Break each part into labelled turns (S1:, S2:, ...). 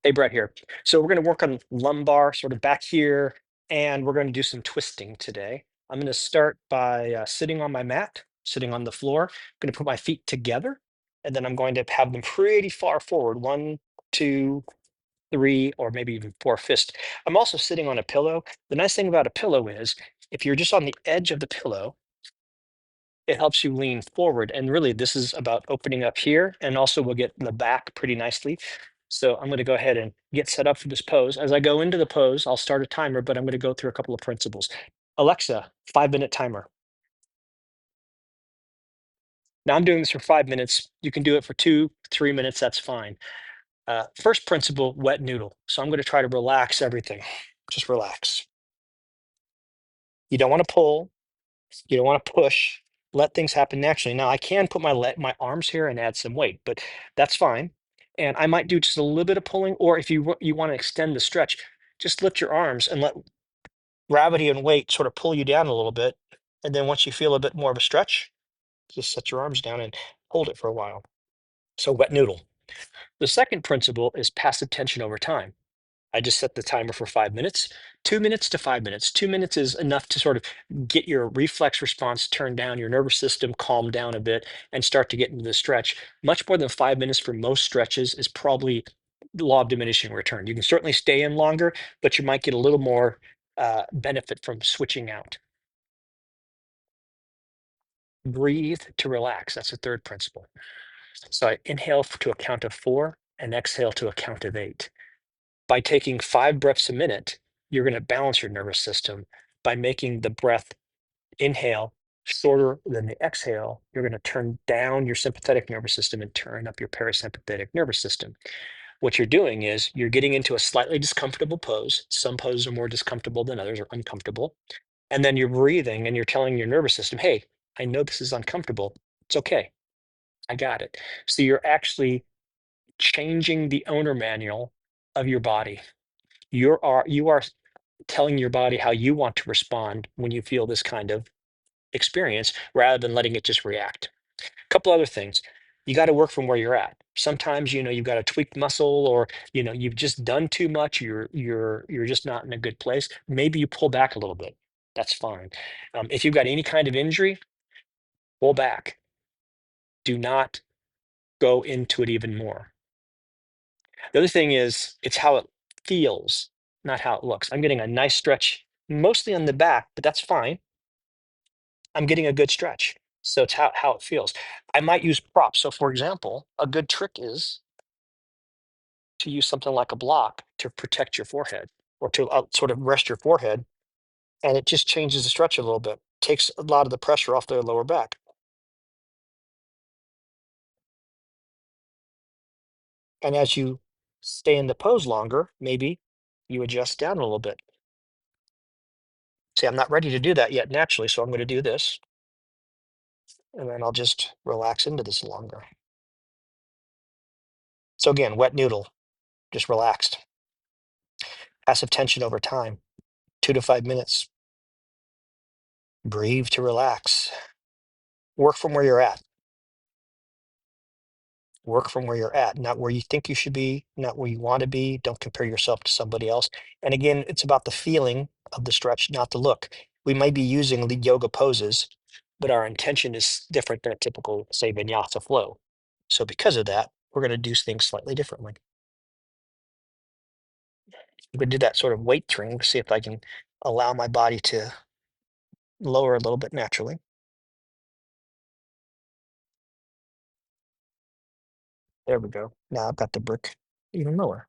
S1: Hey, Brett here. So we're going to work on lumbar sort of back here, and we're going to do some twisting today. I'm going to start by sitting on my mat, sitting on the floor. I'm going to put my feet together, and then I'm going to have them pretty far forward, one, two, three, or maybe even four fist. I'm also sitting on a pillow. The nice thing about a pillow is if you're just on the edge of the pillow, it helps you lean forward. And really, this is about opening up here, and also we'll get the back pretty nicely. So I'm going to go ahead and get set up for this pose. As I go into the pose, I'll start a timer, but I'm going to go through a couple of principles. Alexa, 5 minute timer. Now I'm doing this for 5 minutes. You can do it for 2, 3 minutes. That's fine. First principle, wet noodle. So I'm going to try to relax everything. Just relax. You don't want to pull. You don't want to push. Let things happen naturally. Now I can put my arms here and add some weight, but that's fine. And I might do just a little bit of pulling, or if you want to extend the stretch, just lift your arms and let gravity and weight sort of pull you down a little bit. And then once you feel a bit more of a stretch, just set your arms down and hold it for a while. So wet noodle. The second principle is passive tension over time. I just set the timer for 5 minutes, 2 minutes to 5 minutes. 2 minutes is enough to sort of get your reflex response turned down, your nervous system calm down a bit, and start to get into the stretch. Much more than 5 minutes for most stretches is probably law of diminishing return. You can certainly stay in longer, but you might get a little more benefit from switching out. Breathe to relax. That's the third principle. So I inhale to a count of 4 and exhale to a count of 8. By taking 5 breaths a minute, you're going to balance your nervous system. By making the breath inhale shorter than the exhale, you're going to turn down your sympathetic nervous system and turn up your parasympathetic nervous system. What you're doing is you're getting into a slightly discomfortable pose. Some poses are more discomfortable than others, or uncomfortable. And then you're breathing and you're telling your nervous system, hey, I know this is uncomfortable. It's okay. I got it. So you're actually changing the owner manual of your body. You are telling your body how you want to respond when you feel this kind of experience rather than letting it just react. A couple other things. You got to work from where you're at. Sometimes, you've got a tweaked muscle, or you've just done too much. You're just not in a good place. Maybe you pull back a little bit. That's fine. If you've got any kind of injury, pull back. Do not go into it even more. The other thing is, it's how it feels, not how it looks. I'm getting a nice stretch, mostly on the back, but that's fine. I'm getting a good stretch. So it's how it feels. I might use props. So, for example, a good trick is to use something like a block to protect your forehead, or to sort of rest your forehead. And it just changes the stretch a little bit, takes a lot of the pressure off the lower back. And as you stay in the pose longer, maybe you adjust down a little bit. See, I'm not ready to do that yet naturally, so I'm going to do this. And then I'll just relax into this longer. So again, wet noodle, just relaxed. Passive tension over time, 2 to 5 minutes. Breathe to relax. Work from where you're at. Work from where you're at, not where you think you should be, not where you want to be. Don't compare yourself to somebody else. And again, it's about the feeling of the stretch, not the look. We might be using the yoga poses, but our intention is different than a typical, say, vinyasa flow. So because of that, we're going to do things slightly differently. I'm going to do that sort of weight training to see if I can allow my body to lower a little bit naturally. There we go. Now I've got the brick even lower.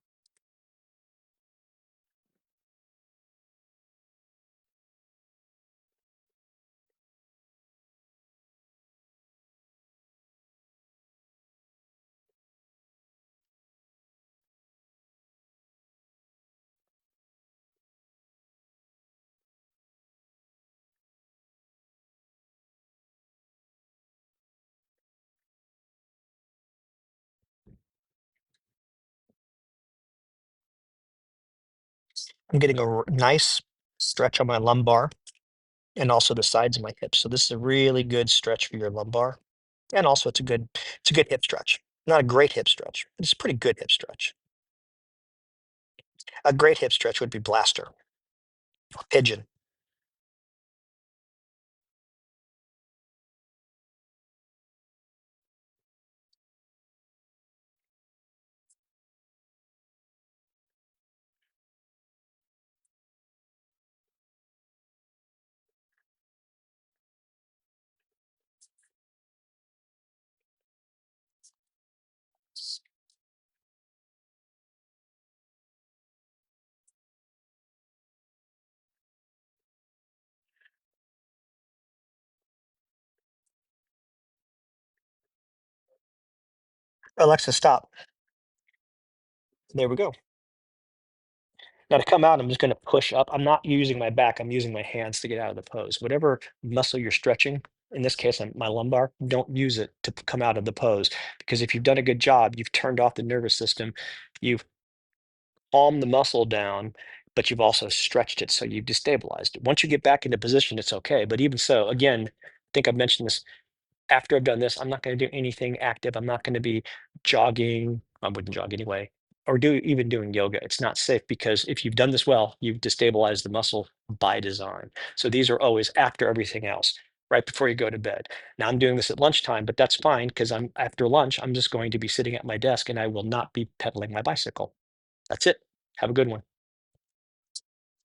S1: I'm getting a nice stretch on my lumbar and also the sides of my hips. So this is a really good stretch for your lumbar. And also it's a good hip stretch. Not a great hip stretch, but it's a pretty good hip stretch. A great hip stretch would be blaster, pigeon. Alexa, stop. There we go. Now to come out, I'm just going to push up. I'm not using my back. I'm using my hands to get out of the pose. Whatever muscle you're stretching, in this case, my lumbar, don't use it to come out of the pose. Because if you've done a good job, you've turned off the nervous system, you've calmed the muscle down, but you've also stretched it. So you've destabilized it. Once you get back into position, it's okay. But even so, again, I think I've mentioned this after I've done this, I'm not going to do anything active. I'm not going to be jogging. I wouldn't jog anyway, or even doing yoga. It's not safe because if you've done this well, you've destabilized the muscle by design. So these are always after everything else, right before you go to bed. Now I'm doing this at lunchtime, but that's fine because I'm after lunch, I'm just going to be sitting at my desk and I will not be pedaling my bicycle. That's it. Have a good one.